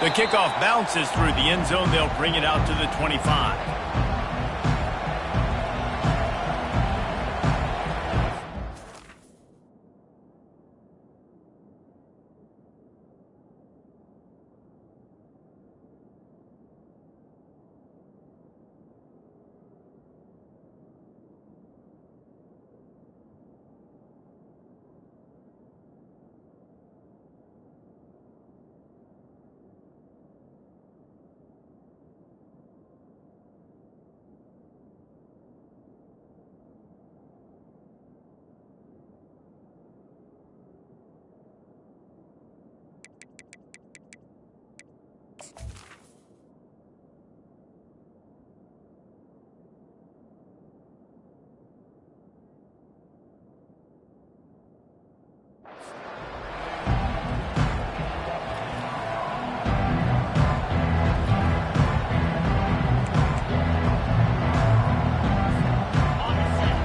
The kickoff bounces through the end zone. They'll bring it out to the 25.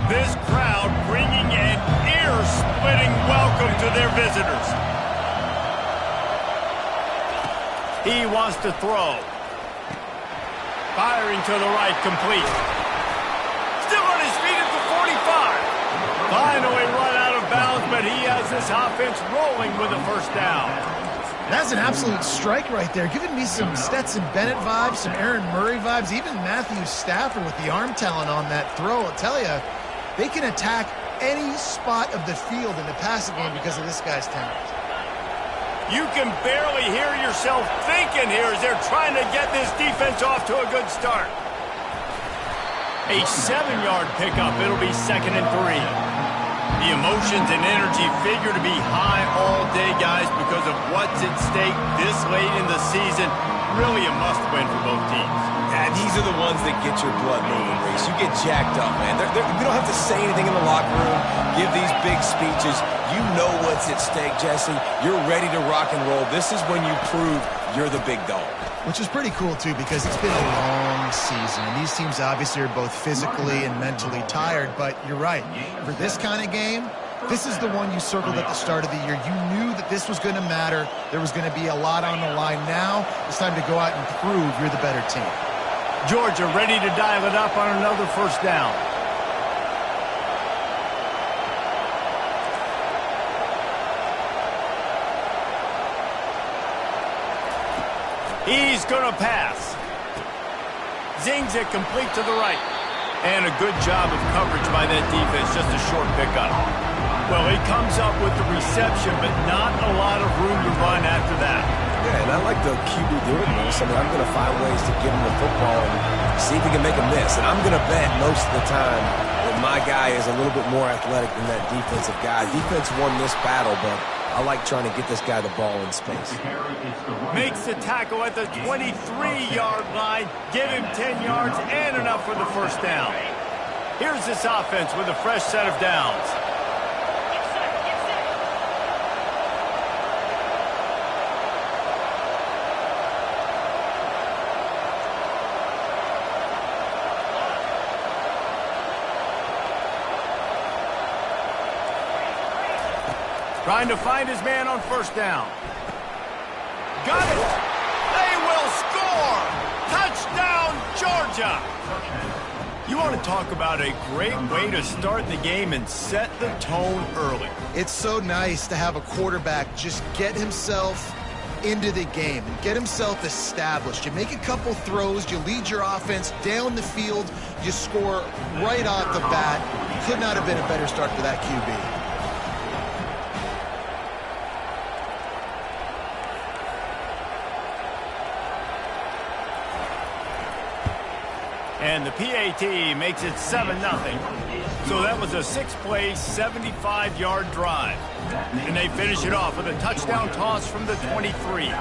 This crowd bringing an ear-splitting welcome to their visitors. He wants to throw. Firing to the right, complete. Still on his feet at the 45. Finally run out of bounds, but he has this offense rolling with a first down. That's an absolute strike right there, giving me some Stetson Bennett vibes, some Aaron Murray vibes, even Matthew Stafford with the arm talent on that throw. I'll tell you, they can attack any spot of the field in the passing game because of this guy's talent. You can barely hear yourself thinking here as they're trying to get this defense off to a good start. A 7-yard pickup. It'll be 2nd and 3. The emotions and energy figure to be high all day, guys, because of what's at stake this late in the season. Really a must-win for both teams. Yeah, these are the ones that get your blood moving, Reese. You get jacked up, man. We don't have to say anything in the locker room, give these big speeches. You know what's at stake, Jesse. You're ready to rock and roll. This is when you prove you're the big dog. Which is pretty cool, too, because it's been a long season. And these teams obviously are both physically and mentally tired, but you're right. For this kind of game, this is the one you circled at the start of the year. You knew that this was going to matter. There was going to be a lot on the line. Now it's time to go out and prove you're the better team. Georgia ready to dial it up on another first down. He's going to pass. Zings it complete to the right. And a good job of coverage by that defense, just a short pickup. Well, he comes up with the reception, but not a lot of room to run after that. Yeah, and I like the QB doing this. I mean, I'm going to find ways to give him the football and see if he can make a miss. And I'm going to bet most of the time that my guy is a little bit more athletic than that defensive guy. Defense won this battle, but I like trying to get this guy the ball in space. Makes the tackle at the 23-yard line. Give him 10 yards and enough for the first down. Here's this offense with a fresh set of downs. Trying to find his man on first down. Got it! They will score! Touchdown, Georgia! You want to talk about a great way to start the game and set the tone early. It's so nice to have a quarterback just get himself into the game and get himself established. You make a couple throws, you lead your offense down the field, you score right off the bat. Could not have been a better start for that QB. And the PAT makes it 7-0. So that was a 6-play, 75-yard drive. And they finish it off with a touchdown toss from the 23.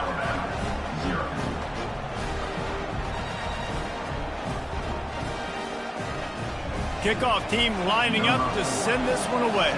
Kickoff team lining up to send this one away.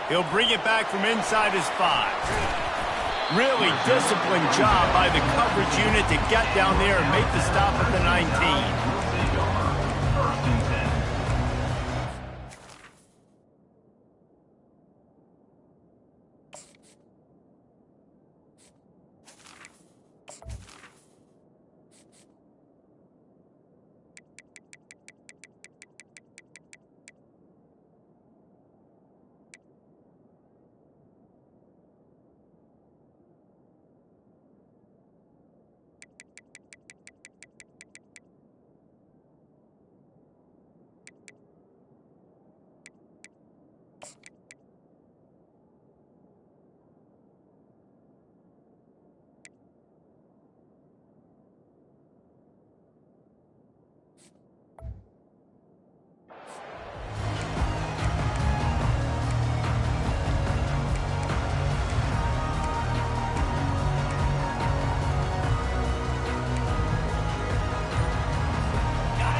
He'll bring it back from inside his 5. Really disciplined job by the coverage unit to get down there and make the stop at the 19.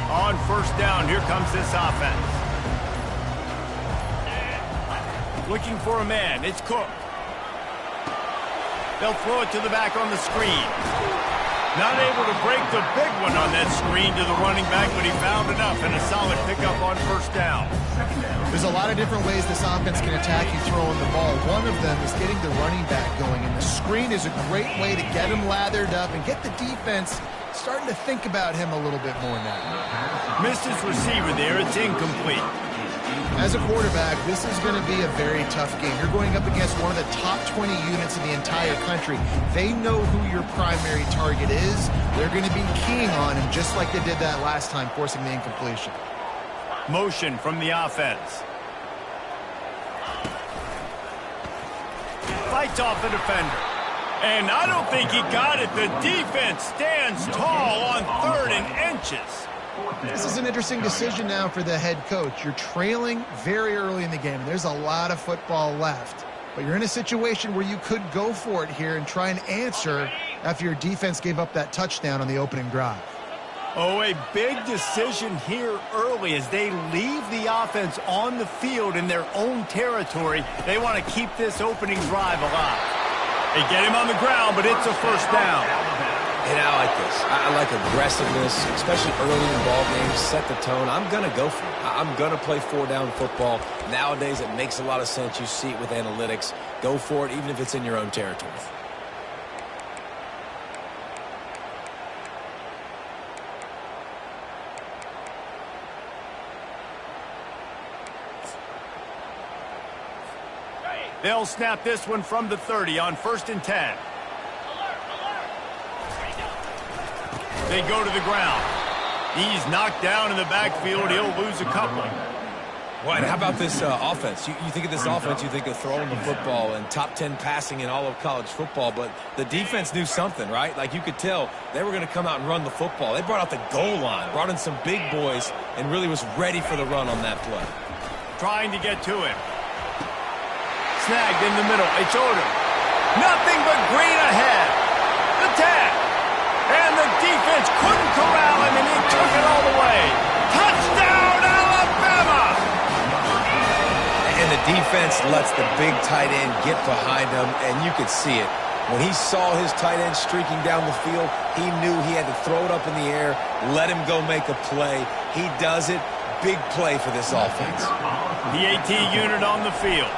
On first down, here comes this offense. Looking for a man, it's Cook. They'll throw it to the back on the screen. Not able to break the big one on that screen to the running back, but he found enough and a solid pickup on first down. There's a lot of different ways this offense can attack you throwing the ball. One of them is getting the running back going, and the screen is a great way to get him lathered up and get the defense starting to think about him a little bit more now. Missed his receiver there. It's incomplete. As a quarterback, this is going to be a very tough game. You're going up against one of the top 20 units in the entire country. They know who your primary target is. They're going to be keying on him just like they did that last time, forcing the incompletion. Motion from the offense. Fights off the defender. And I don't think he got it. The defense stands tall on 3rd and inches. This is an interesting decision now for the head coach. You're trailing very early in the game. There's a lot of football left. But you're in a situation where you could go for it here and try and answer after your defense gave up that touchdown on the opening drive. Oh, a big decision here early as they leave the offense on the field in their own territory. They want to keep this opening drive alive. They get him on the ground, but it's a first down. And I like this. I like aggressiveness, especially early in ball games. Set the tone. I'm going to go for it. I'm going to play 4-down football. Nowadays, it makes a lot of sense. You see it with analytics. Go for it, even if it's in your own territory. They'll snap this one from the 30 on 1st and 10. They go to the ground. He's knocked down in the backfield. He'll lose a couple. What? How about this offense? You think of this offense, you think of throwing the football and top 10 passing in all of college football, but the defense knew something, right? Like you could tell they were going to come out and run the football. They brought out the goal line, brought in some big boys, and really was ready for the run on that play. Trying to get to him. Snagged in the middle. It's Odom. Nothing but green ahead. The tag. And the defense couldn't corral him, and he took it all the way. Touchdown, Alabama! And the defense lets the big tight end get behind him, and you could see it. When he saw his tight end streaking down the field, he knew he had to throw it up in the air, let him go make a play. He does it. Big play for this offense. The AT unit on the field.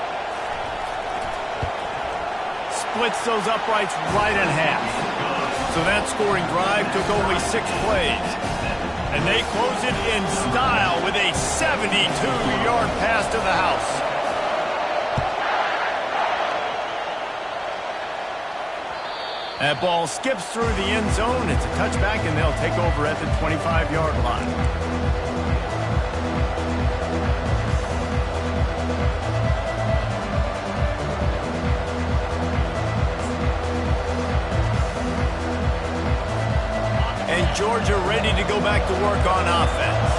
Splits those uprights right in half. So that scoring drive took only 6 plays. And they close it in style with a 72-yard pass to the house. That ball skips through the end zone. It's a touchback, and they'll take over at the 25-yard line. Georgia ready to go back to work on offense.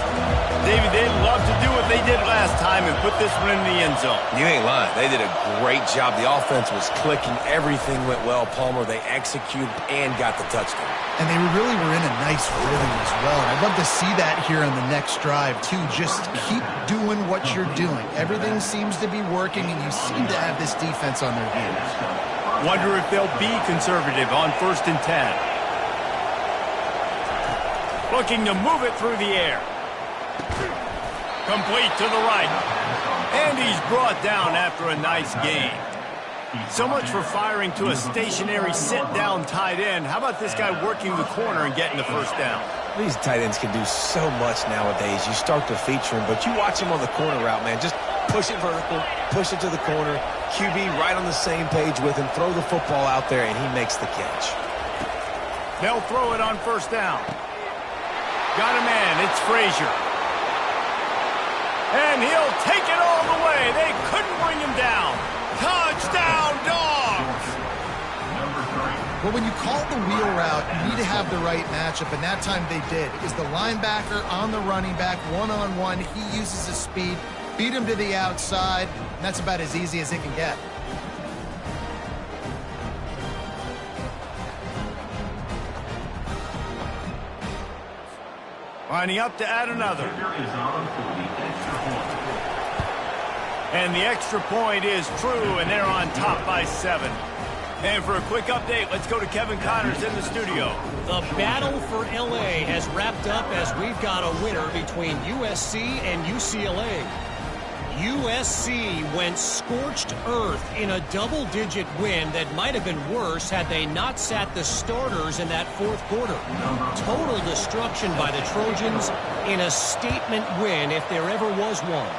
David, they'd love to do what they did last time and put this one in the end zone. You ain't lying. They did a great job. The offense was clicking. Everything went well. Palmer, they executed and got the touchdown. And they really were in a nice rhythm as well. And I'd love to see that here on the next drive, too. Just keep doing what you're doing. Everything seems to be working, and you seem to have this defense on their heels. Wonder if they'll be conservative on 1st and 10. Looking to move it through the air. Complete to the right. And he's brought down after a nice gain. So much for firing to a stationary sit-down tight end. How about this guy working the corner and getting the first down? These tight ends can do so much nowadays. You start to feature him, but you watch him on the corner route, man. Just push it vertical, push it to the corner. QB right on the same page with him. Throw the football out there, and he makes the catch. They'll throw it on 1st down. Got a man. It's Frazier. And he'll take it all the way. They couldn't bring him down. Touchdown, Dogs! Well, when you call the wheel route, you need to have the right matchup, and that time they did. It was the linebacker on the running back, one-on-one. He uses his speed, beat him to the outside, and that's about as easy as it can get. Lining up to add another. And the extra point is true, and they're on top by 7. And for a quick update, let's go to Kevin Connors in the studio. The battle for L.A. has wrapped up as we've got a winner between USC and UCLA. USC went scorched earth in a double-digit win that might have been worse had they not sat the starters in that 4th quarter. Total destruction by the Trojans in a statement win if there ever was one.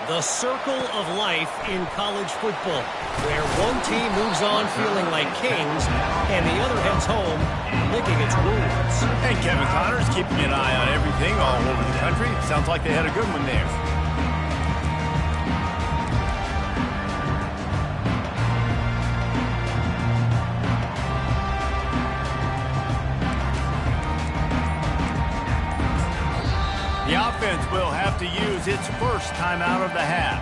The circle of life in college football, where one team moves on feeling like kings and the other heads home licking its wounds. And Kevin Connors keeping an eye on everything all over the country. Sounds like they had a good one there. The offense will have to use its first timeout of the half.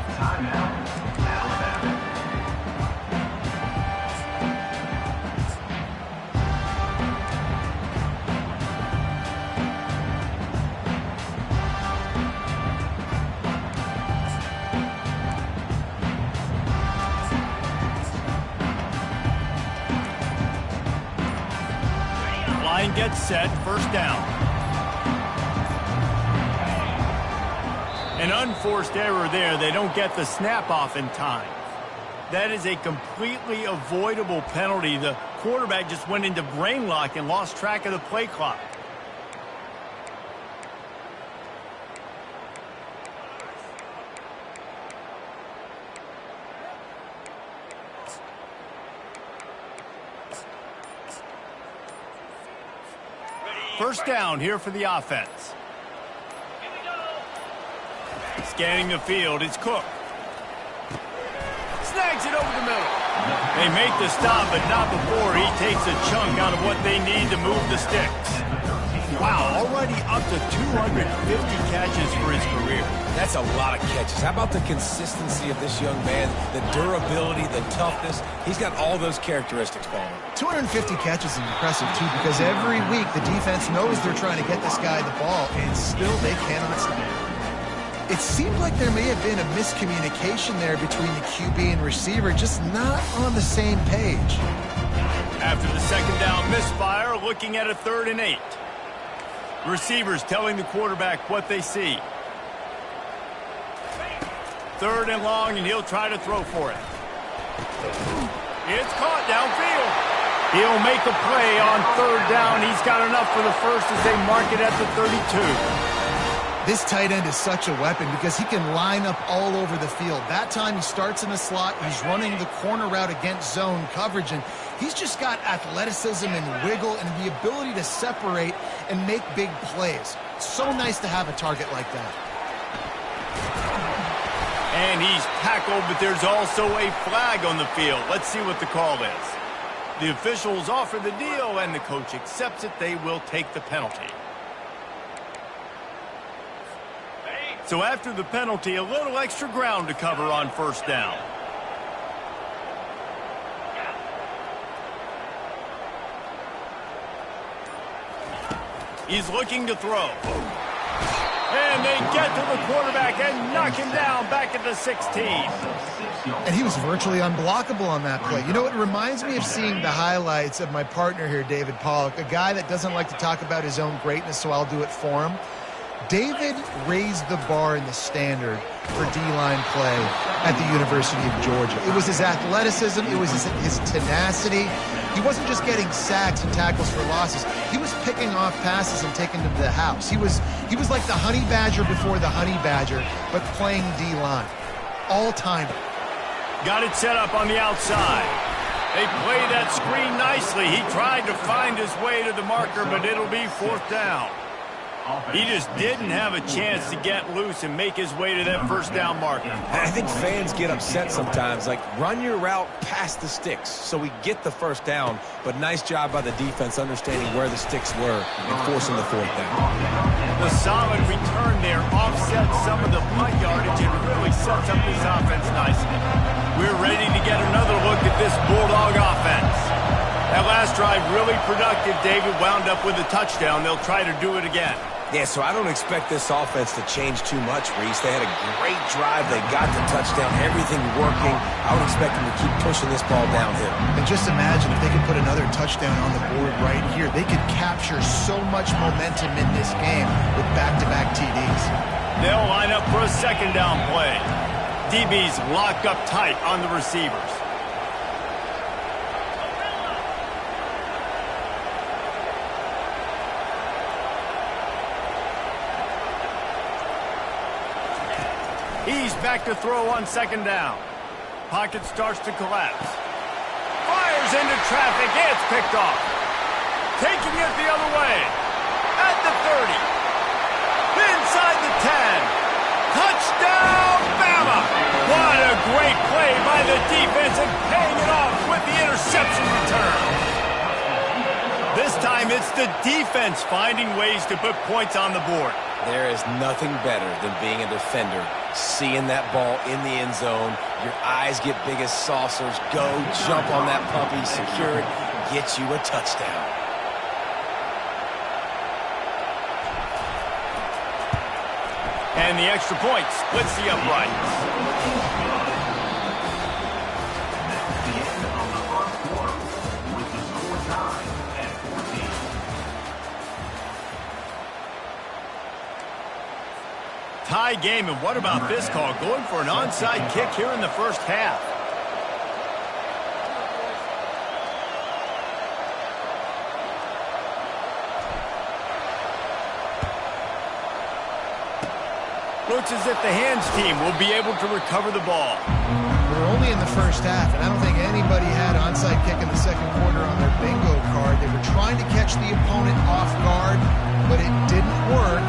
Line gets set, 1st down. An unforced error there. They don't get the snap off in time. That is a completely avoidable penalty. The quarterback just went into brain lock and lost track of the play clock. First down here for the offense. Scanning the field, it's Cook. Snags it over the middle. They make the stop, but not before he takes a chunk out of what they need to move the sticks. Wow, already up to 250 catches for his career. That's a lot of catches. How about the consistency of this young man, the durability, the toughness? He's got all those characteristics, Paul. 250 catches is impressive, too, because every week the defense knows they're trying to get this guy the ball, and still they cannot stop him. It seemed like there may have been a miscommunication there between the QB and receiver, just not on the same page. After the 2nd down misfire, looking at a 3rd and 8. Receivers telling the quarterback what they see. 3rd and long, and he'll try to throw for it. It's caught downfield. He'll make a play on 3rd down. He's got enough for the first as they mark it at the 32. This tight end is such a weapon because he can line up all over the field. That time he starts in the slot, he's running the corner route against zone coverage, and he's just got athleticism and wiggle and the ability to separate and make big plays. So nice to have a target like that. And he's tackled, but there's also a flag on the field. Let's see what the call is. The officials offer the deal, and the coach accepts it. They will take the penalty. So after the penalty, a little extra ground to cover on 1st down. He's looking to throw. And they get to the quarterback and knock him down back at the 16. And he was virtually unblockable on that play. You know, it reminds me of seeing the highlights of my partner here, David Pollock, a guy that doesn't like to talk about his own greatness, so I'll do it for him. David raised the bar in the standard for D-line play at the University of Georgia. It was his athleticism. It was his tenacity. He wasn't just getting sacks and tackles for losses. He was picking off passes and taking them to the house. He was like the honey badger before the honey badger, but playing D-line. All-timer. Got it set up on the outside. They play that screen nicely. He tried to find his way to the marker, but it'll be 4th down. He just didn't have a chance to get loose and make his way to that 1st down marker. I think fans get upset sometimes, like run your route past the sticks so we get the 1st down, but nice job by the defense understanding where the sticks were and forcing the 4th down. The solid return there offsets some of the punt yardage and really sets up this offense nicely. We're ready to get another look at this Bulldog offense. That last drive really productive. David wound up with a touchdown. They'll try to do it again. Yeah, so I don't expect this offense to change too much, Reese. They had a great drive. They got the touchdown. Everything working. I would expect them to keep pushing this ball downhill. And just imagine if they could put another touchdown on the board right here. They could capture so much momentum in this game with back-to-back TDs. They'll line up for a 2nd down play. DB's locked up tight on the receivers. He's back to throw on 2nd down. Pocket starts to collapse. Fires into traffic. It's picked off. Taking it the other way. At the 30. Inside the 10. Touchdown, Bama! What a great play by the defense and paying it off with the interception return. This time it's the defense finding ways to put points on the board. There is nothing better than being a defender, seeing that ball in the end zone. Your eyes get big as saucers. Go, jump on that puppy, secure it, get you a touchdown. And the extra point splits the uprights. Tie game, and what about this call? Going for an onside kick here in the 1st half. Looks as if the hands team will be able to recover the ball. We're only in the 1st half, and I don't think anybody had onside kick in the 2nd quarter on their bingo card. They were trying to catch the opponent off guard, but it didn't work.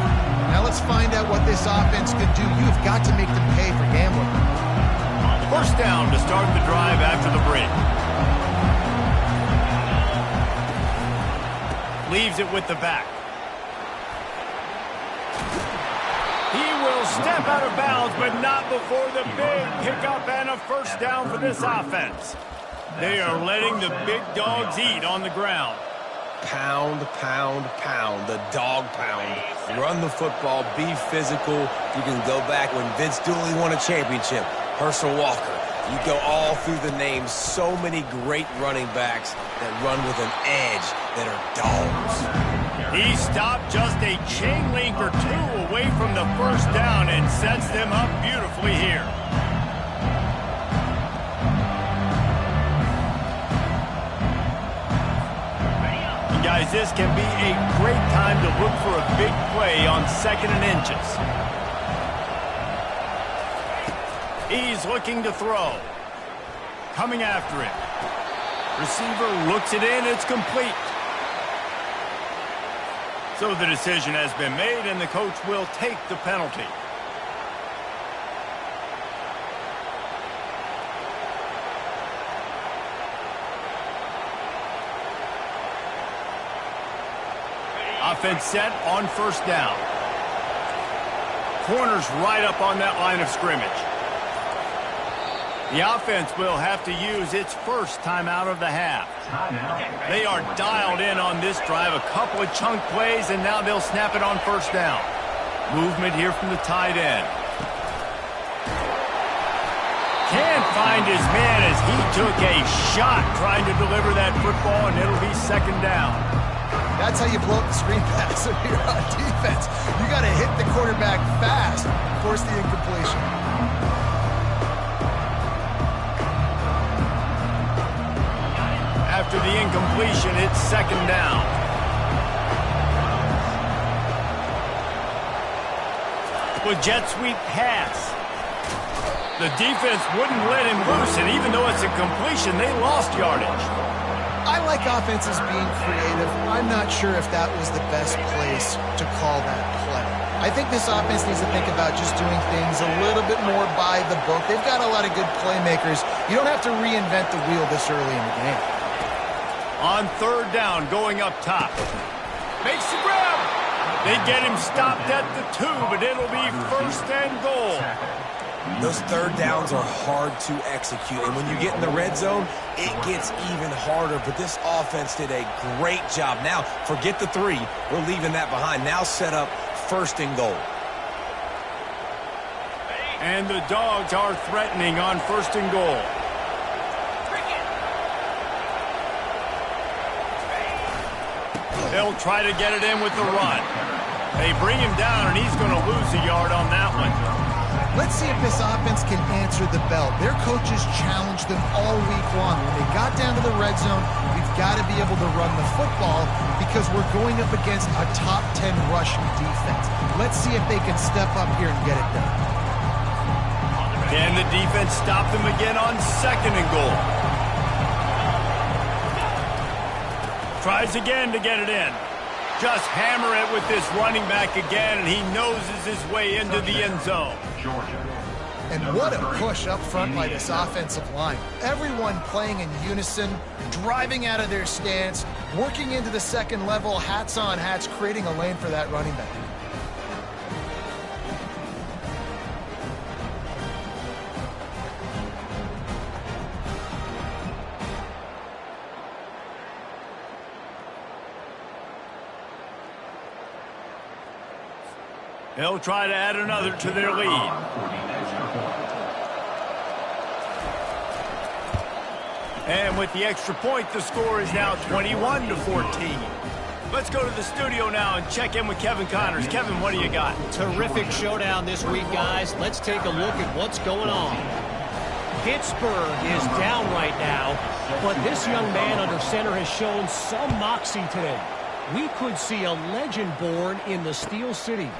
Now let's find out what this offense could do. You've got to make them pay for gambling. 1st down to start the drive after the break. Leaves it with the back. He will step out of bounds, but not before the big pickup and a 1st down for this offense. They are letting the big dogs eat on the ground. Pound, pound, pound, the dog pound. Run the football, be physical. You can go back when Vince Dooley won a championship, Herschel Walker. You go all through the names. So many great running backs that run with an edge that are dogs. He stopped just a chain link or 2 away from the 1st down and sets them up beautifully here. Guys, this can be a great time to look for a big play on 2nd and inches. He's looking to throw. Coming after it. Receiver looks it in. It's complete. So the decision has been made, and the coach will take the penalty. Offense set on 1st down. Corners right up on that line of scrimmage. The offense will have to use its 1st timeout of the half. They are dialed in on this drive. A couple of chunk plays, and now they'll snap it on 1st down. Movement here from the tight end. Can't find his man as he took a shot trying to deliver that football, and it'll be second down. That's how you blow up the screen pass if you're on defense. You got to hit the quarterback fast, force the incompletion. After the incompletion, it's second down. With jet sweep pass. The defense wouldn't let him loose, and even though it's a completion, they lost yardage. I like offenses being creative. I'm not sure if that was the best place to call that play. I think this offense needs to think about just doing things a little bit more by the book. They've got a lot of good playmakers. You don't have to reinvent the wheel this early in the game. On third down, going up top. Makes the grab. They get him stopped at the 2, but it'll be first and goal. Those third downs are hard to execute, and when you get in the red zone, it gets even harder, but this offense did a great job. Now, forget the 3. We're leaving that behind. Now set up first and goal. And the Dogs are threatening on first and goal. They'll try to get it in with the run. They bring him down, and he's going to lose a yard on that one. Let's see if this offense can answer the bell. Their coaches challenged them all week long. When they got down to the red zone, we've got to be able to run the football because we're going up against a top 10 rushing defense. Let's see if they can step up here and get it done. Can the defense stop them again on second and goal? Tries again to get it in. Just hammer it with this running back again, and he noses his way into the end zone. And what a push up front by this offensive line. Everyone playing in unison, driving out of their stance, working into the second level, hats on hats, creating a lane for that running back. They'll try to add another to their lead. And with the extra point, the score is now 21-14. Let's go to the studio now and check in with Kevin Connors. Kevin, what do you got? Terrific showdown this week, guys. Let's take a look at what's going on. Pittsburgh is down right now, but this young man under center has shown some moxie today. We could see a legend born in the Steel City.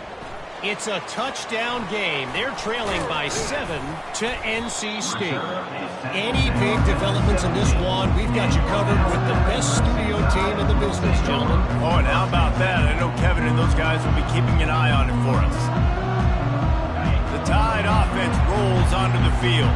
It's a touchdown game. They're trailing by 7 to NC State. Any big developments in this one, we've got you covered with the best studio team in the business, gentlemen. Oh, and how about that? I know Kevin and those guys will be keeping an eye on it for us. The Tide offense rolls onto the field.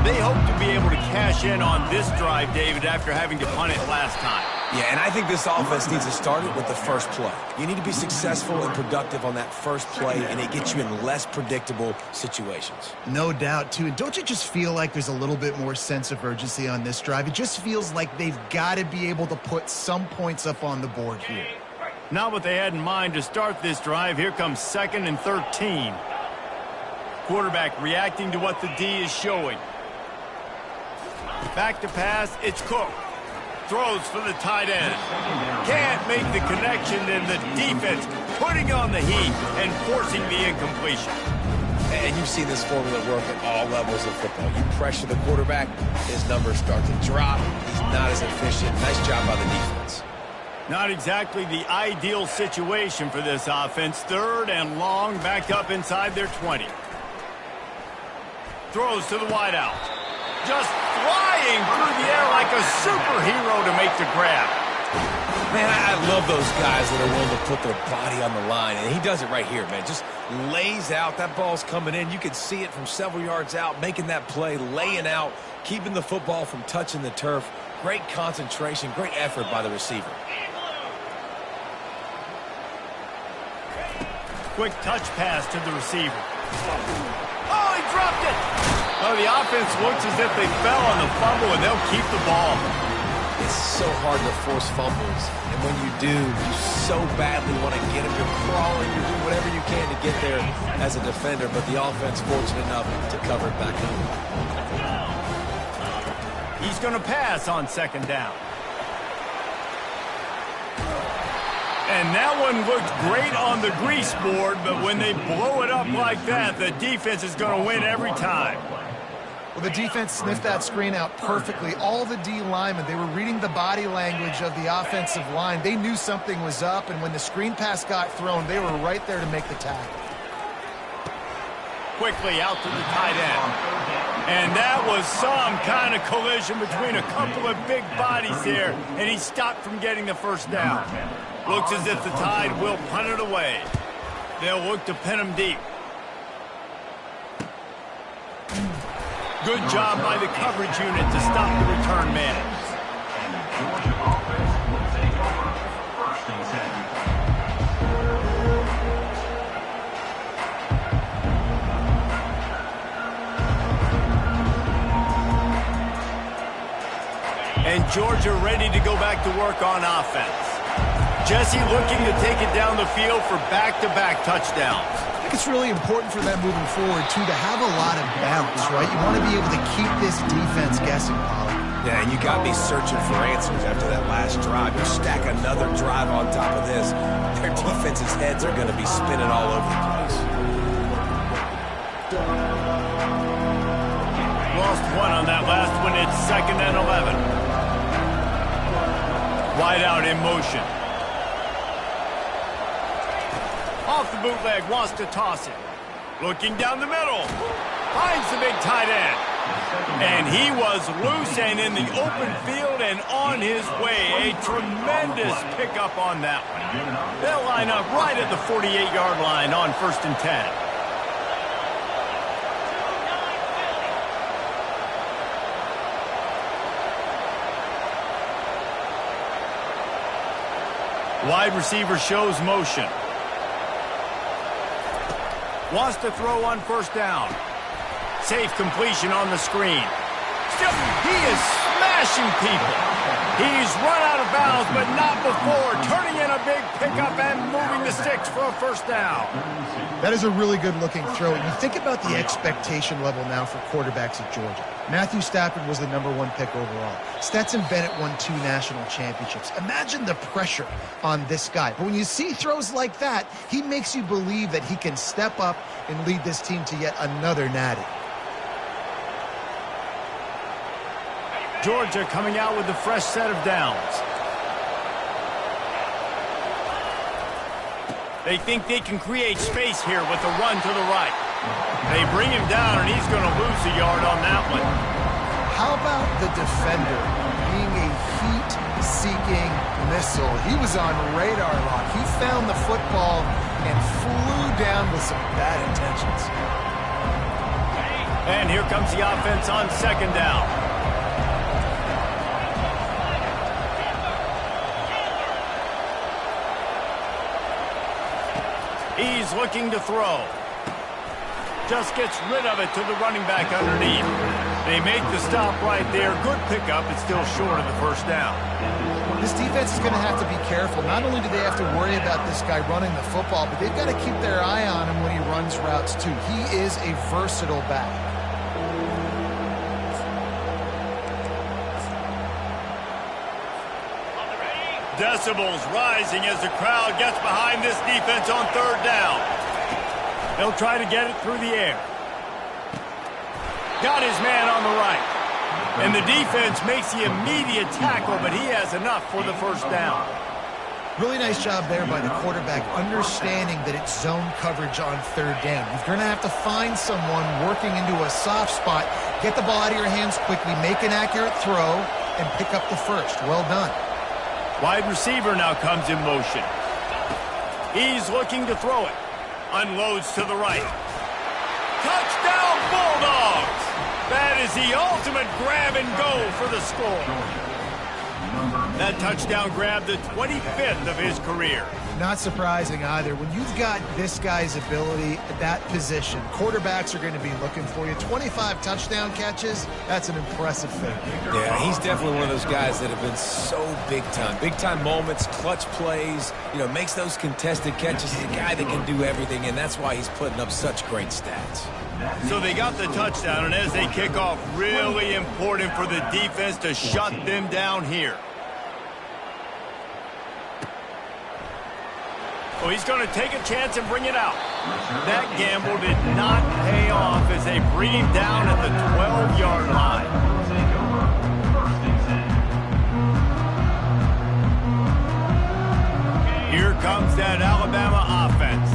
They hope to be able to cash in on this drive, David, after having to punt it last time. Yeah, and I think this offense needs to start it with the first play. You need to be successful and productive on that first play, and it gets you in less predictable situations. No doubt, too. And don't you just feel like there's a little bit more sense of urgency on this drive? It just feels like they've got to be able to put some points up on the board here. Not what they had in mind to start this drive. Here comes 2nd and 13. Quarterback reacting to what the D is showing. Back to pass, it's Cook. Throws for the tight end. Can't make the connection, and the defense putting on the heat and forcing the incompletion. And you've seen this formula work at all levels of football. You pressure the quarterback, his numbers start to drop. He's not as efficient. Nice job by the defense. Not exactly the ideal situation for this offense. 3rd and long, backed up inside their 20. Throws to the wideout. Just flying through the air like a superhero to make the grab. Man, I love those guys that are willing to put their body on the line, and he does it right here, man. Just lays out. That ball's coming in. You can see it from several yards out, making that play, laying out, keeping the football from touching the turf. Great concentration, great effort by the receiver. Quick touch pass to the receiver. Oh, he dropped it! Oh, the offense looks as if they fell on the fumble, and they'll keep the ball. it's so hard to force fumbles. And when you do, you so badly want to get them. You're crawling, you're doing whatever you can to get there as a defender, but the offense fortunate enough to cover it back up. He's going to pass on second down. And that one looked great on the grease board, but when they blow it up like that, the defense is going to win every time. Well, the defense sniffed that screen out perfectly. All the D linemen, they were reading the body language of the offensive line. They knew something was up, and when the screen pass got thrown, they were right there to make the tackle. Quickly out to the tight end. And that was some kind of collision between a couple of big bodies there, and he stopped from getting the first down. Looks as if the Tide will punt it away. They'll look to pin him deep. Good job by the coverage unit to stop the return man. And Georgia ready to go back to work on offense. Jesse looking to take it down the field for back-to-back touchdowns. I think it's really important for them moving forward, too, to have a lot of balance, right? You want to be able to keep this defense guessing, Polly. Yeah, and you got me searching for answers after that last drive. You stack another drive on top of this, their defense's heads are going to be spinning all over the place. Lost one on that last one. It's 2nd and 11. Wide out in motion. Off the bootleg, wants to toss it. Looking down the middle. Finds the big tight end. And he was loose and in the open field and on his way. A tremendous pickup on that one. They'll line up right at the 48-yard line on 1st and 10. Wide receiver shows motion. Wants to throw on 1st down. Safe completion on the screen. Still, he is smashing people. He's run out of bounds, but not before. Turning in a big pickup and moving the sticks for a 1st down. That is a really good-looking throw. And you think about the expectation level now for quarterbacks at Georgia. Matthew Stafford was the #1 pick overall. Stetson Bennett won 2 national championships. Imagine the pressure on this guy. But when you see throws like that, he makes you believe that he can step up and lead this team to yet another natty. Georgia coming out with a fresh set of downs. They think they can create space here with a run to the right. They bring him down, and he's going to lose a yard on that one. How about the defender being a heat-seeking missile? He was on radar lock. He found the football and flew down with some bad intentions. And here comes the offense on 2nd down. He's looking to throw. Just gets rid of it to the running back underneath. They make the stop right there. Good pickup. It's still short of the 1st down. This defense is going to have to be careful. Not only do they have to worry about this guy running the football, but they've got to keep their eye on him when he runs routes too. He is a versatile back. Decibels rising as the crowd gets behind this defense on 3rd down. They'll try to get it through the air. Got his man on the right. And the defense makes the immediate tackle, but he has enough for the 1st down. Really nice job there by the quarterback, understanding that it's zone coverage on 3rd down. You're going to have to find someone working into a soft spot, get the ball out of your hands quickly, make an accurate throw, and pick up the 1st. Well done. Wide receiver now comes in motion. He's looking to throw it. Unloads to the right. Touchdown, Bulldogs! That is the ultimate grab and go for the score. That touchdown grabbed the 25th of his career. Not surprising either. When you've got this guy's ability at that position, quarterbacks are going to be looking for you. 25 touchdown catches, that's an impressive thing. Yeah, he's definitely one of those guys that have been so big time. Big time moments, clutch plays, makes those contested catches. He's a guy that can do everything, and that's why he's putting up such great stats. So they got the touchdown, and as they kick off, really important for the defense to shut them down here. Well, he's going to take a chance and bring it out. That gamble did not pay off as they bring him down at the 12-yard line. Here comes that Alabama offense.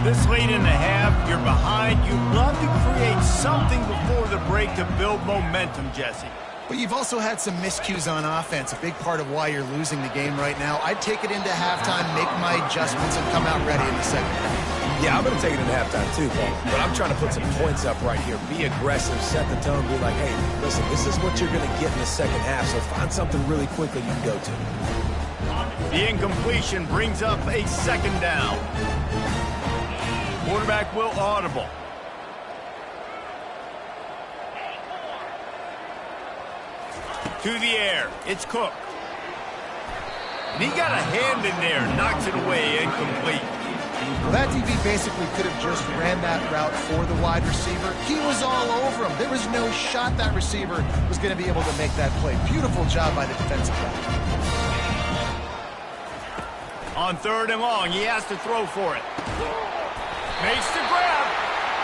This late in the half, you're behind. You love to create something before the break to build momentum, Jesse. But you've also had some miscues on offense, a big part of why you're losing the game right now. I'd take it into halftime, make my adjustments, and come out ready in the second half. Yeah, I'm going to take it into halftime too, Paul. But I'm trying to put some points up right here. Be aggressive, set the tone, be like, hey, listen, this is what you're going to get in the second half, so find something really quickly you can go to. The incompletion brings up a second down. Quarterback will audible. To the air, it's Cook. And he got a hand in there, knocks it away, incomplete. Well, that DB basically could have just ran that route for the wide receiver. He was all over him. There was no shot that receiver was going to be able to make that play. Beautiful job by the defensive back. On 3rd and long, he has to throw for it. Makes the grab.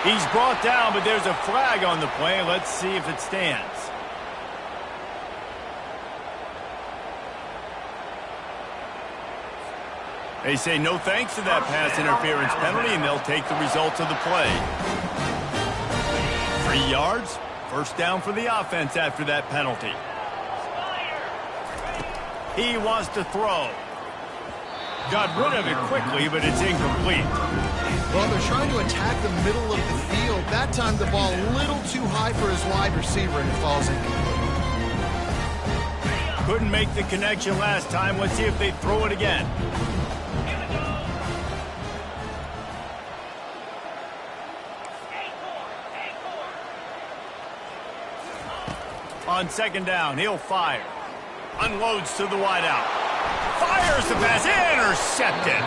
He's brought down, but there's a flag on the play. Let's see if it stands. They say no thanks to that pass interference penalty, and they'll take the results of the play. 3 yards, first down for the offense after that penalty. He wants to throw. Got rid of it quickly, but it's incomplete. Well, they're trying to attack the middle of the field. That time the ball a little too high for his wide receiver, and it falls incomplete. Couldn't make the connection last time. Let's see if they throw it again. On 2nd down, he'll fire. Unloads to the wideout. Fires the pass. Intercepted.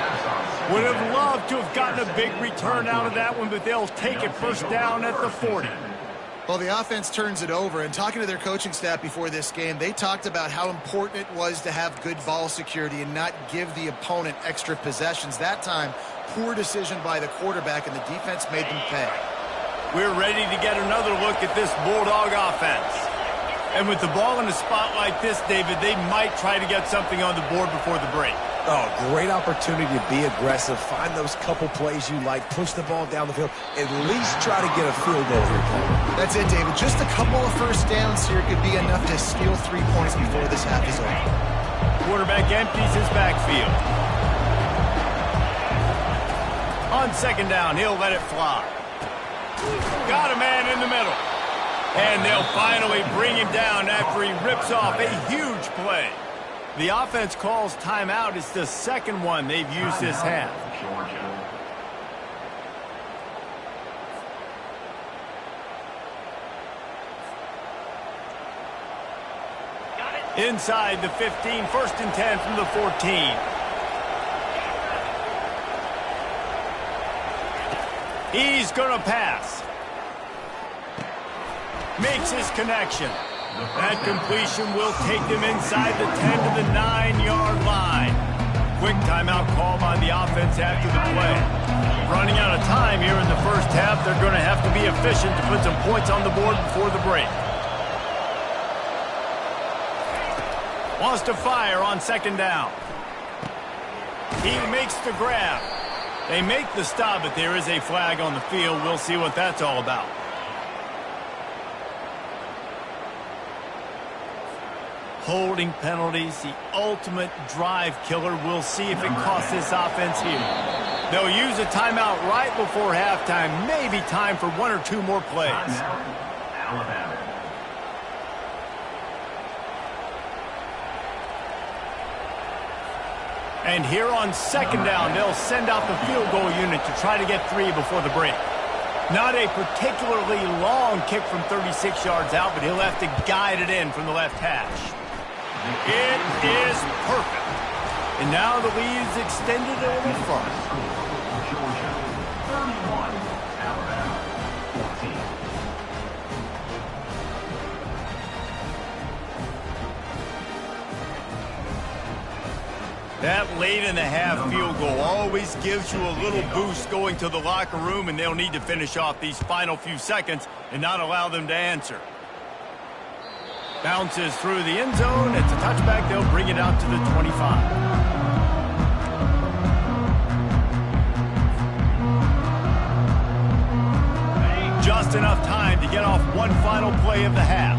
Would have loved to have gotten a big return out of that one, but they'll take it first down at the 40. Well, the offense turns it over, and talking to their coaching staff before this game, they talked about how important it was to have good ball security and not give the opponent extra possessions. That time, poor decision by the quarterback, and the defense made them pay. We're ready to get another look at this Bulldog offense. And with the ball in a spot like this, David, they might try to get something on the board before the break. Oh, great opportunity to be aggressive. Find those couple plays you like. Push the ball down the field. At least try to get a field goal here, Paul. That's it, David. Just a couple of first downs here could be enough to steal 3 points before this half is over. Quarterback empties his backfield. On 2nd down, he'll let it fly. Got a man in the middle. And they'll finally bring him down after he rips off a huge play. The offense calls timeout. It's the second one they've used this half. Inside the 15, 1st and 10 from the 14. He's going to pass. Makes his connection. That completion will take them inside the 10 to the 9-yard line. Quick timeout call by the offense after the play. Running out of time here in the first half. They're going to have to be efficient to put some points on the board before the break. Wants to fire on 2nd down. He makes the grab. They make the stop, but there is a flag on the field. We'll see what that's all about. Holding penalties, the ultimate drive killer. We'll see if it costs this offense here. They'll use a timeout right before halftime. Maybe time for 1 or 2 more plays. Alabama. And here on second down, they'll send out the field goal unit to try to get 3 before the break. Not a particularly long kick from 36 yards out, but he'll have to guide it in from the left hash. It is perfect. And now the lead is extended a little further. Georgia 31, Alabama 14. That late-in-the-half field goal always gives you a little boost going to the locker room, and they'll need to finish off these final few seconds and not allow them to answer. Bounces through the end zone. It's a touchback. They'll bring it out to the 25. Just enough time to get off one final play of the half.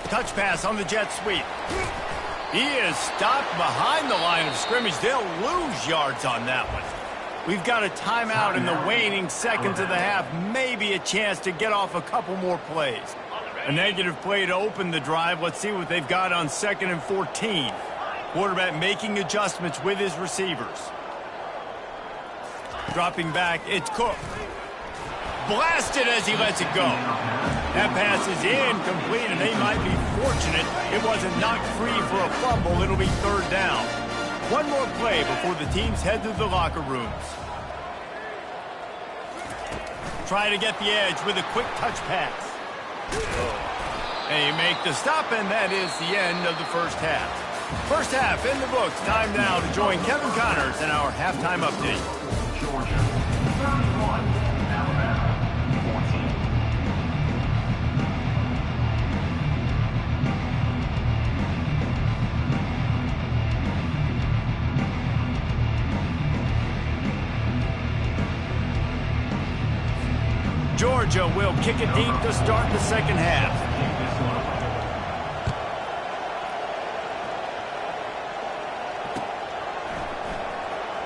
Touch pass on the jet sweep. He is stopped behind the line of scrimmage. They'll lose yards on that one. We've got a timeout in the waning seconds of the half. Maybe a chance to get off a couple more plays. A negative play to open the drive. Let's see what they've got on 2nd and 14. Quarterback making adjustments with his receivers. Dropping back, it's Cook. Blasted as he lets it go. That pass is incomplete, and they might be fortunate it wasn't knocked free for a fumble. It'll be 3rd down. One more play before the teams head to the locker rooms. Try to get the edge with a quick touch pass. They make the stop, and that is the end of the first half. First half in the books. Time now to join Kevin Connors in our halftime update. Georgia 31, Alabama 14. Georgia will kick it deep to start the second half.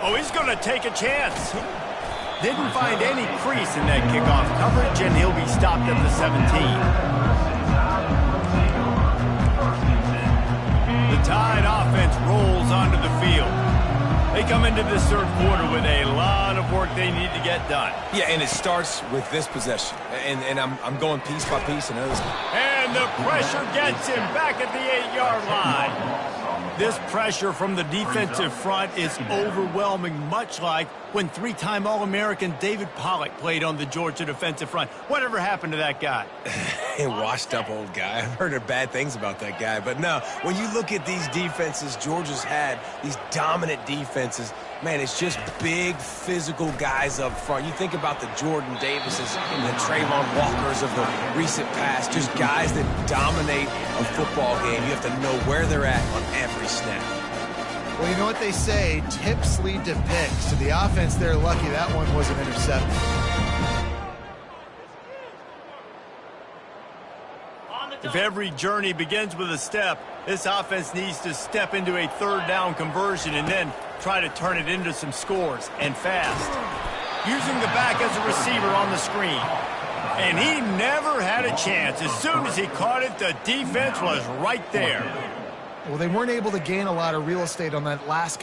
Oh, he's going to take a chance. Didn't find any crease in that kickoff coverage, and he'll be stopped at the 17. The Tide offense rolls onto the field. They come into this third quarter with a lot of work they need to get done. Yeah, and it starts with this possession. And I'm going piece by piece. And the pressure gets him back at the 8-yard line. This pressure from the defensive front is overwhelming, much like when 3-time All-American David Pollack played on the Georgia defensive front. Whatever happened to that guy? A washed-up old guy. I've heard bad things about that guy. But no, when you look at these defenses Georgia's had, these dominant defenses, man, it's just big, physical guys up front. You think about the Jordan Davises and the Trayvon Walkers of the recent past, just guys that dominate a football game. You have to know where they're at on every snap. Well, you know what they say, tips lead to picks. So the offense, they're lucky that one wasn't intercepted. If every journey begins with a step, this offense needs to step into a 3rd down conversion and then try to turn it into some scores, and fast. Using the back as a receiver on the screen. And he never had a chance. As soon as he caught it, the defense was right there. Well, they weren't able to gain a lot of real estate on that last